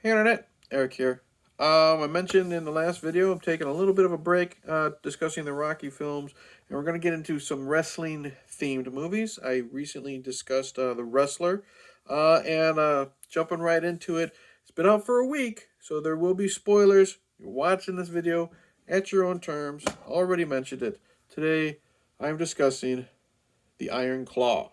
Hey Internet, Eric here. I mentioned in the last video I'm taking a little bit of a break discussing the Rocky films, and we're going to get into some wrestling themed movies. I recently discussed The Wrestler, and jumping right into it, it's been out for a week, so there will be spoilers. You're watching this video at your own terms. Already mentioned it. Today, I'm discussing The Iron Claw.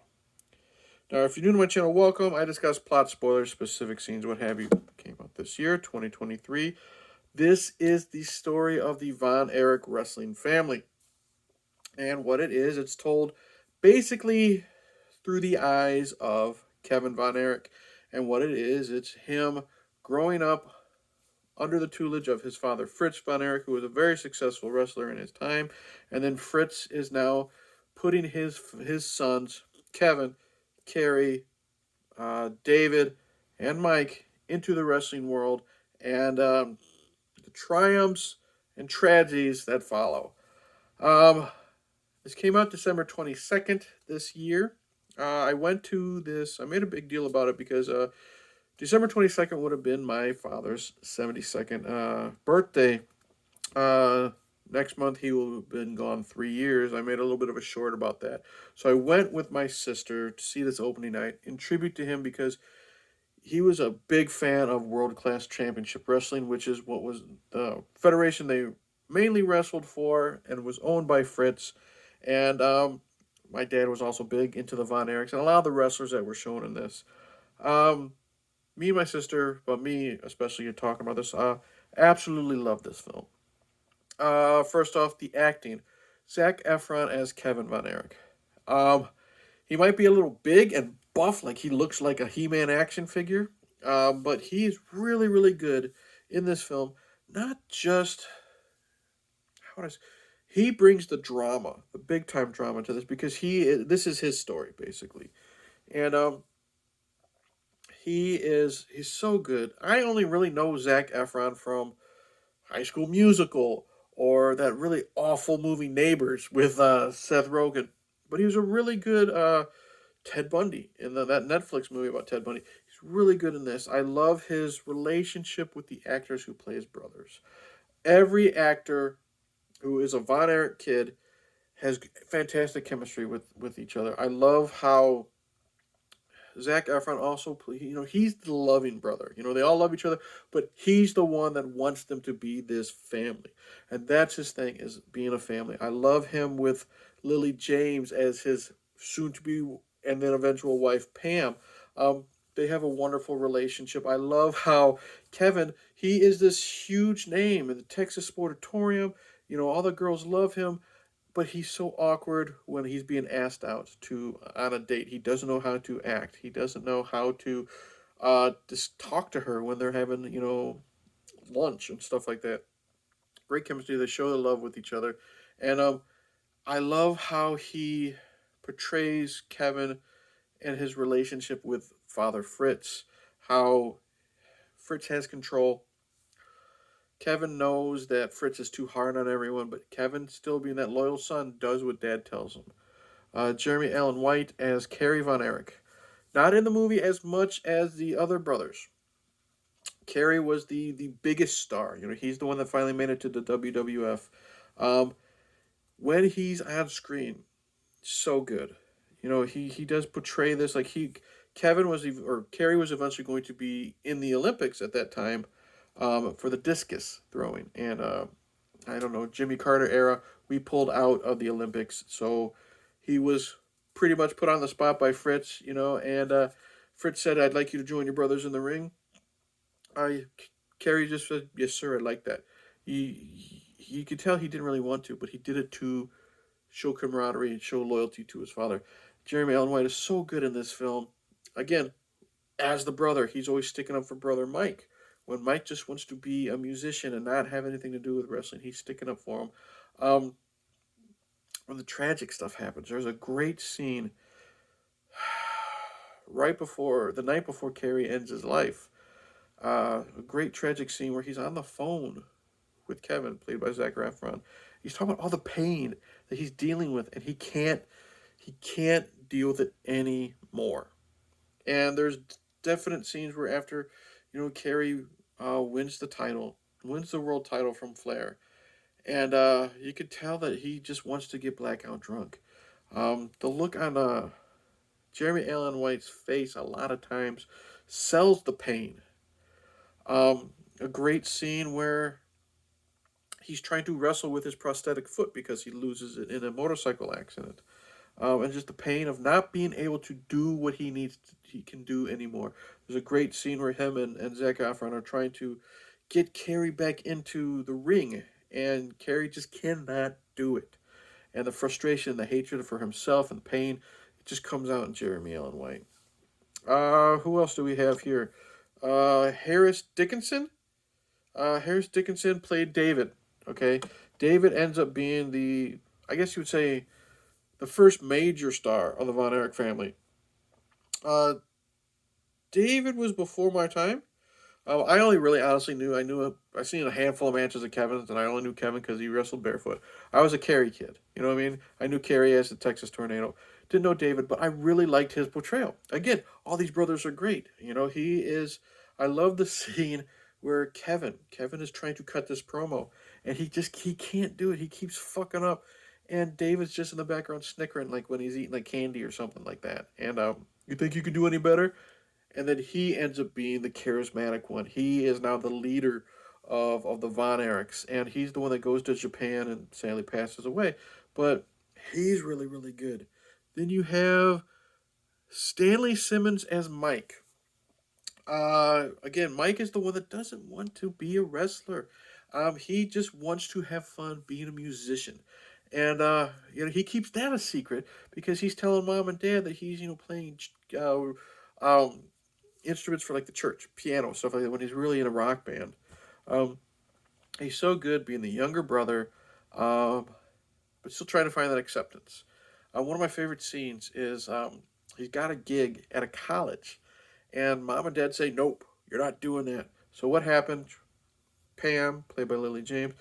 Now, if you're new to my channel, welcome. I discuss plot spoilers, specific scenes, what have you. Came out this year, 2023. This is the story of the Von Erich wrestling family. And what it is, it's told basically through the eyes of Kevin Von Erich. And what it is, it's him growing up under the tutelage of his father, Fritz Von Erich, who was a very successful wrestler in his time. And then Fritz is now putting his sons, Kevin, Kerry, David, and Mike into the wrestling world, and the triumphs and tragedies that follow. Um, this came out December 22nd this year. I went to this, I made a big deal about it because December 22nd would have been my father's 72nd birthday. Uh, Next month he will have been gone 3 years. I made a little bit of a short about that. So I went with my sister to see this opening night in tribute to him because he was a big fan of World Class Championship Wrestling, which is what was the federation they mainly wrestled for and was owned by Fritz. And my dad was also big into the Von Erichs and a lot of the wrestlers that were shown in this. Um, Me and my sister, but me especially, you're talking about this, absolutely love this film. First off, the acting. Zac Efron as Kevin Von Erich. Um, he might be a little big and buff, like he looks like a He-Man action figure, but he's really, really good in this film. Not just how does he brings the drama, the big time drama to this because this is his story basically, and he's so good. I only really know Zac Efron from High School Musical or that really awful movie Neighbors with Seth Rogen, but he was a really good Ted Bundy in that Netflix movie about Ted Bundy. He's really good in this. I love his relationship with the actors who play his brothers. Every actor who is a Von Erich kid has fantastic chemistry with each other. I love how Zac Efron also, he's the loving brother. They all love each other, but he's the one that wants them to be this family, and that's his thing is being a family. I love him with Lily James as his soon-to-be and then eventual wife Pam. They have a wonderful relationship. I love how Kevin, he is this huge name in the Texas Sportatorium. All the girls love him, but he's so awkward when he's being asked out to on a date. He doesn't know how to act. He doesn't know how to just talk to her when they're having lunch and stuff like that. Great chemistry. They show their love with each other, and I love how he portrays Kevin and his relationship with Father Fritz. How Fritz has control. Kevin knows that Fritz is too hard on everyone, but Kevin, still being that loyal son, does what Dad tells him. Jeremy Allen White as Kerry Von Erich. Not in the movie as much as the other brothers. Kerry was the biggest star. He's the one that finally made it to the WWF. Um, when he's on screen, so good. He does portray this like Kevin was or Kerry was eventually going to be in the Olympics at that time, for the discus throwing, and I don't know, Jimmy Carter era. We pulled out of the Olympics, so he was pretty much put on the spot by Fritz, and Fritz said, "I'd like you to join your brothers in the ring." I Kerry just said, "Yes, sir, I'd like that." You could tell he didn't really want to, but he did it to show camaraderie and show loyalty to his father. Jeremy Allen White is so good in this film. Again, as the brother, he's always sticking up for brother Mike. When Mike just wants to be a musician and not have anything to do with wrestling, he's sticking up for him. Um, when the tragic stuff happens, there's a great scene right before the night before Kerry ends his life. A great tragic scene where he's on the phone with Kevin, played by Zac Efron. He's talking about all the pain that he's dealing with, and he can't deal with it anymore. And there's definite scenes where after, Kerry wins the title, wins the world title from Flair, and you could tell that he just wants to get blackout drunk. The look on Jeremy Allen White's face a lot of times sells the pain. A great scene where he's trying to wrestle with his prosthetic foot because he loses it in a motorcycle accident. And just the pain of not being able to do what he can do anymore. There's a great scene where him and Zac Efron are trying to get Kerry back into the ring, and Kerry just cannot do it. And the frustration, the hatred for himself, and the pain, it just comes out in Jeremy Allen White. Who else do we have here? Harris Dickinson. Harris Dickinson played David. Okay, David ends up being I guess you would say, the first major star of the Von Erich family. Uh, David was before my time. I only really honestly I seen a handful of matches of Kevin's, and I only knew Kevin because he wrestled barefoot. I was a Kerry kid, you know what I mean? I knew Kerry as the Texas Tornado. Didn't know David, but I really liked his portrayal. Again, all these brothers are great. He is. I love the scene where Kevin is trying to cut this promo, and he can't do it. He keeps fucking up, and David's just in the background snickering like when he's eating like candy or something like that. And you think you can do any better? And then he ends up being the charismatic one. He is now the leader of the Von Erichs, and he's the one that goes to Japan and sadly passes away. But he's really, really good. Then you have Stanley Simmons as Mike. Again, Mike is the one that doesn't want to be a wrestler. He just wants to have fun being a musician. And he keeps that a secret because he's telling mom and dad that he's playing um, instruments for like the church, piano, stuff like that, when he's really in a rock band. Um, he's so good being the younger brother, um, but still trying to find that acceptance. One of my favorite scenes is he's got a gig at a college, and mom and dad say, "Nope, you're not doing that." So what happened? Pam, played by Lily James,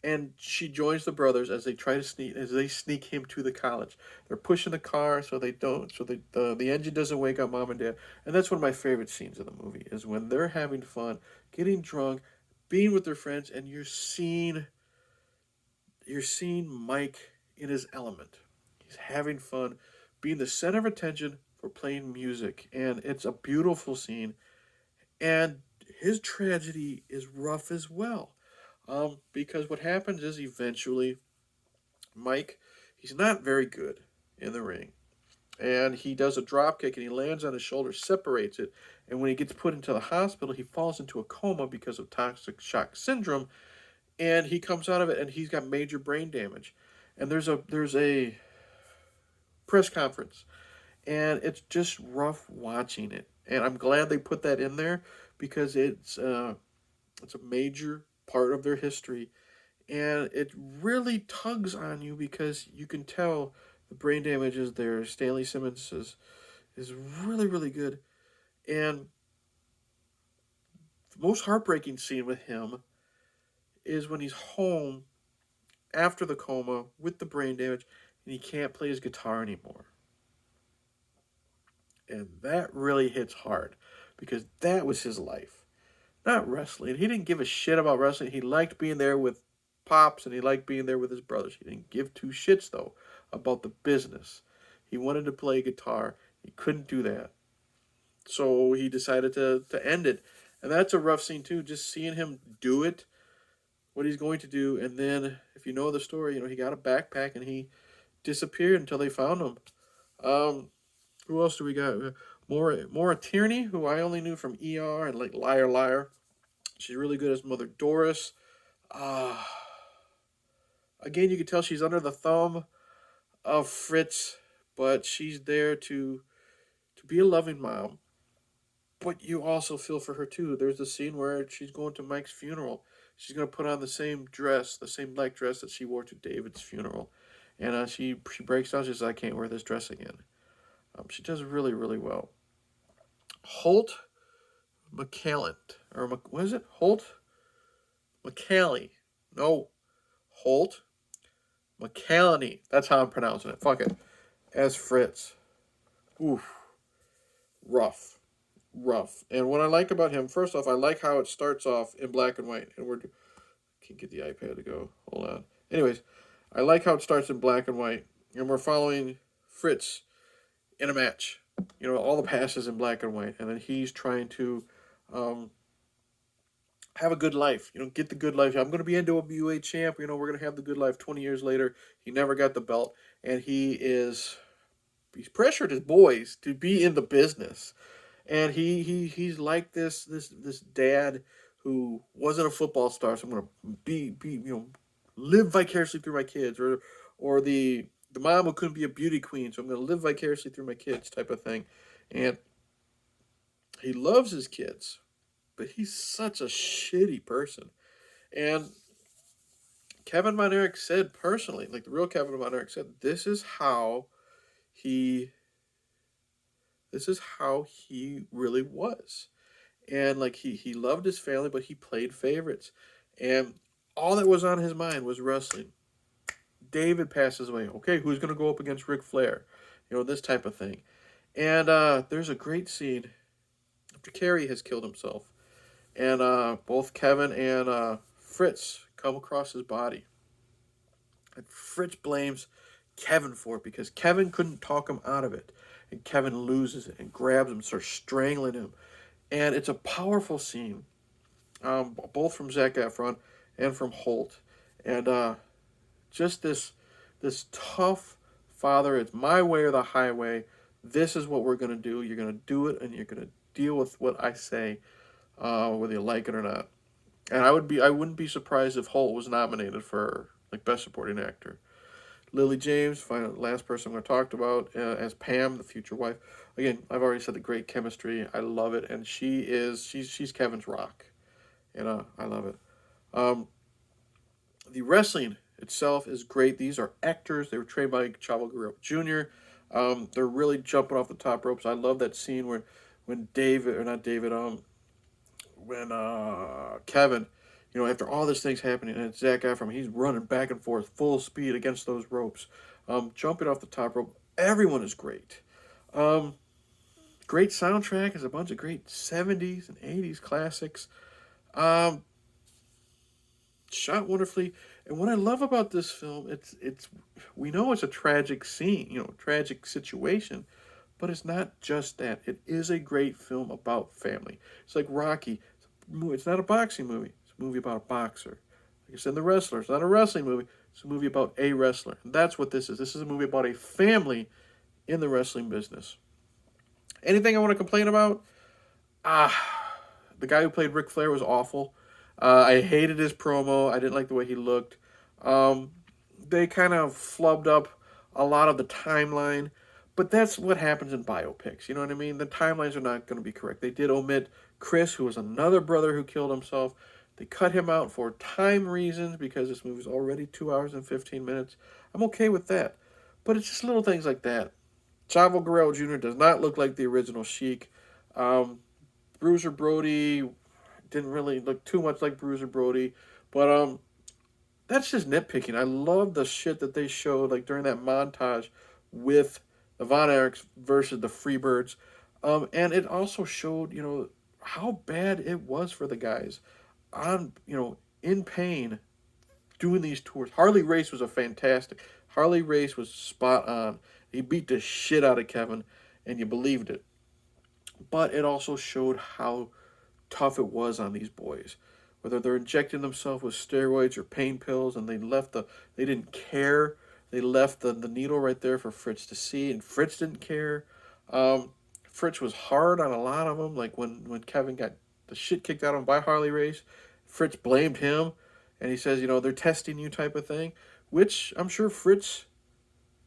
and she joins the brothers as they sneak him to the college. They're pushing the car so they don't so the engine doesn't wake up mom and dad. And that's one of my favorite scenes of the movie is when they're having fun, getting drunk, being with their friends, and you're seeing Mike in his element. He's having fun, being the center of attention for playing music, and it's a beautiful scene. And his tragedy is rough as well. Because what happens is eventually Mike, he's not very good in the ring. And he does a drop kick and he lands on his shoulder, separates it. And when he gets put into the hospital, he falls into a coma because of toxic shock syndrome. And he comes out of it and he's got major brain damage. And there's a press conference. And it's just rough watching it. And I'm glad they put that in there because it's a major part of their history, and it really tugs on you because you can tell the brain damage is there. Stanley Simmons is really, really good. And the most heartbreaking scene with him is when he's home after the coma with the brain damage and he can't play his guitar anymore. And that really hits hard because that was his life. Not wrestling. He didn't give a shit about wrestling. He liked being there with Pops and he liked being there with his brothers. He didn't give two shits, though, about the business. He wanted to play guitar. He couldn't do that. So he decided to end it. And that's a rough scene, too. Just seeing him do it, what he's going to do. And then, if you know the story, he got a backpack and he disappeared until they found him. Um, who else do we got? Maura Tierney, who I only knew from ER and like Liar Liar. She's really good as Mother Doris. Uh, Again, you can tell she's under the thumb of Fritz, but she's there to be a loving mom. But you also feel for her too. There's a scene where she's going to Mike's funeral. She's going to put on the same dress, the same black dress that she wore to David's funeral, and she breaks down. She says, "I can't wear this dress again." She does really, really well. Holt McCallant, or what is it? Holt McCallie. No, Holt McCallany. That's how I'm pronouncing it. Fuck it. As Fritz. Oof. Rough. rough. And what I like about him, first off, I like how it starts off in black and white. And we're can't get the iPad to go. Hold on. Anyways, I like how it starts in black and white, and we're following Fritz in a match. You know, all the passes in black and white, and then he's trying to um, have a good life. You know, get the good life. I'm going to be NWA champ. You know, we're going to have the good life. 20 years later, he never got the belt, and he's pressured his boys to be in the business, and he's like this dad who wasn't a football star. So I'm going to be live vicariously through my kids, or the mom who couldn't be a beauty queen. So I'm going to live vicariously through my kids, type of thing, and he loves his kids, but he's such a shitty person. And Kevin Von Erich said personally, like the real Kevin Von Erich said, he this is how he really was. And like he loved his family, but he played favorites. And all that was on his mind was wrestling. David passes away. Okay, who's gonna go up against Ric Flair? You know, this type of thing. And there's a great scene after Kerry has killed himself. And both Kevin and Fritz come across his body. And Fritz blames Kevin for it because Kevin couldn't talk him out of it. And Kevin loses it and grabs him, starts strangling him. And it's a powerful scene, both from Zac Efron and from Holt. And just this tough father, it's my way or the highway. This is what we're going to do. You're going to do it, and you're going to deal with what I say, whether you like it or not. And I wouldn't be surprised if Holt was nominated for like best supporting actor. Lily James, last person I'm going to talk about, as Pam, the future wife. Again, I've already said the great chemistry. I love it, and she's Kevin's rock, and I love it. Um, the wrestling itself is great. These are actors. They were trained by Chavo Guerrero Jr. They're really jumping off the top ropes. I love that scene where when David or not David when Kevin, you know, after all this thing's happening, and it's Zac Efron, he's running back and forth full speed against those ropes, jumping off the top rope. Everyone is great. Um, Great soundtrack is a bunch of great 70s and 80s classics. Um, Shot wonderfully. And what I love about this film, it's we know it's a tragic scene, you know, tragic situation, but it's not just that. It is a great film about family. It's like Rocky. It's not a boxing movie. It's a movie about a boxer. Like I said, The Wrestler. It's not a wrestling movie. It's a movie about a wrestler. And that's what this is. This is a movie about a family in the wrestling business. Anything I want to complain about? The guy who played Ric Flair was awful. I hated his promo. I didn't like the way he looked. Um, they kind of flubbed up a lot of the timeline, but that's what happens in biopics. You know what I mean? The timelines are not going to be correct. They did omit Chris, who was another brother who killed himself. They cut him out for time reasons because this movie's already 2 hours and 15 minutes. I'm okay with that. But it's just little things like that. Chavo Guerrero Jr. does not look like the original Sheik. Um, Bruiser Brody didn't really look too much like Bruiser Brody, but that's just nitpicking. I love the shit that they showed like during that montage with the Von Erichs versus the Freebirds, and it also showed how bad it was for the guys on in pain doing these tours. Harley Race was a fantastic. Harley Race was spot on. He beat the shit out of Kevin, and you believed it. But it also showed how tough it was on these boys. Whether they're injecting themselves with steroids or pain pills, and they didn't care. They left the needle right there for Fritz to see, and Fritz didn't care. Um, Fritz was hard on a lot of them. Like when Kevin got the shit kicked out of him by Harley Race, Fritz blamed him, and he says, they're testing you type of thing, which I'm sure Fritz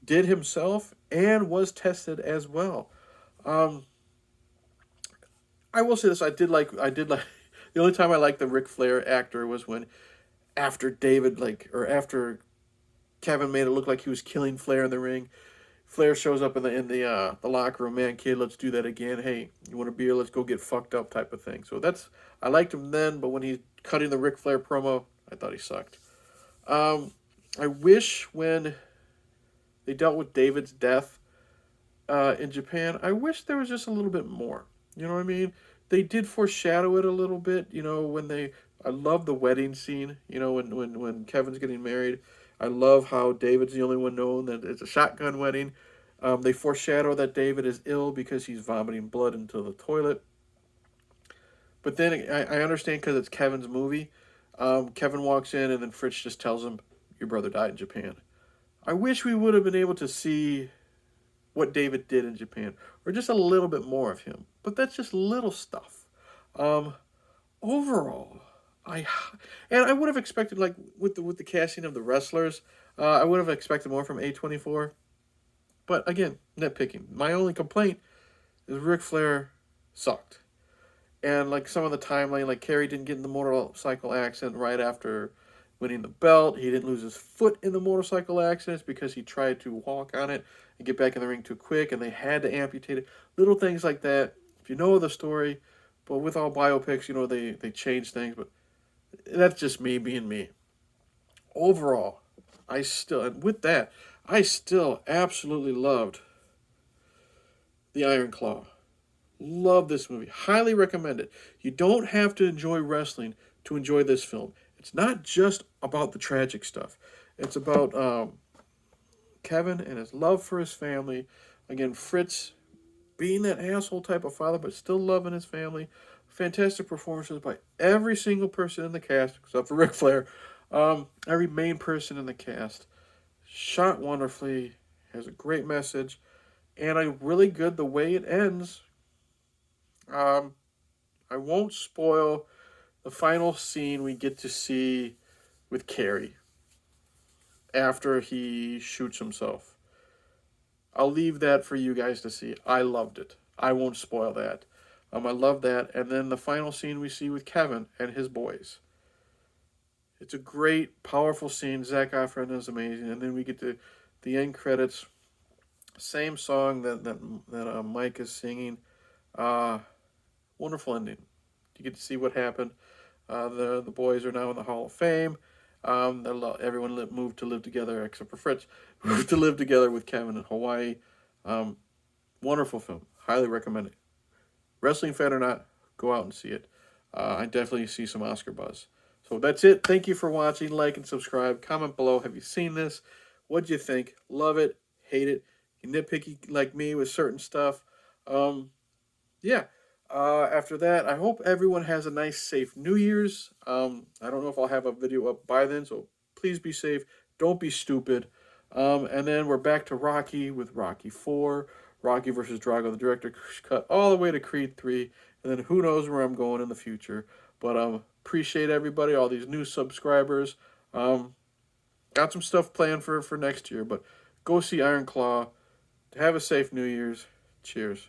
did himself and was tested as well. Um, I will say this: I did like. The only time I liked the Ric Flair actor was when after David after Kevin made it look like he was killing Flair in the ring. Flair shows up in the locker room. Man, kid, let's do that again. Hey, you want a beer? Let's go get fucked up, type of thing. So I liked him then, but when he's cutting the Ric Flair promo, I thought he sucked. I wish when they dealt with David's death in Japan, I wish there was just a little bit more. You know what I mean? They did foreshadow it a little bit. When they, I love the wedding scene. When Kevin's getting married, I love how David's the only one known that it's a shotgun wedding. They foreshadow that David is ill because he's vomiting blood into the toilet. But then I understand because it's Kevin's movie. Kevin walks in and then Fritz just tells him, "Your brother died in Japan." I wish we would have been able to see what David did in Japan, or just a little bit more of him. But that's just little stuff. Um, Overall, I and I would have expected, like, with the casting of the wrestlers, I would have expected more from A24. But again, nitpicking. My only complaint is Ric Flair sucked. And like some of the timeline, like Kerry didn't get in the motorcycle accident right after winning the belt. He didn't lose his foot in the motorcycle accidents because he tried to walk on it and get back in the ring too quick, and they had to amputate it. Little things like that. If you know the story, but with all biopics, they change things. But that's just me being me. Overall, and with that, I still absolutely loved the Iron Claw. Love this movie. Highly recommend it. You don't have to enjoy wrestling to enjoy this film. It's not just about the tragic stuff. It's about Kevin and his love for his family. Again, Fritz being that asshole type of father, but still loving his family. Fantastic performances by every single person in the cast, except for Ric Flair. Every main person in the cast. Shot wonderfully. Has a great message. And a really good the way it ends. Um, I won't spoil the final scene we get to see with Carrie after he shoots himself. I'll leave that for you guys to see. I loved it. I won't spoil that. I love that. And then the final scene we see with Kevin and his boys. It's a great, powerful scene. Zac Efron is amazing. And then we get to the end credits. Same song that Mike is singing. Uh, Wonderful ending. You get to see what happened. The boys are now in the Hall of Fame. Everyone moved to live together except for Fritz. Moved to live together with Kevin in Hawaii. Um, Wonderful film. Highly recommend it. Wrestling fan or not, go out and see it. I definitely see some Oscar buzz. So that's it. Thank you for watching. Like and subscribe. Comment below. Have you seen this? What'd you think? Love it? Hate it? You nitpicky like me with certain stuff? Um, yeah. After that, I hope everyone has a nice, safe New Year's. I don't know if I'll have a video up by then, so please be safe. Don't be stupid. And then we're back to Rocky with Rocky 4, Rocky versus Drago. The director cut all the way to Creed 3, and then who knows where I'm going in the future. But appreciate everybody, all these new subscribers. Got some stuff planned for next year, but go see Iron Claw. Have a safe New Year's. Cheers.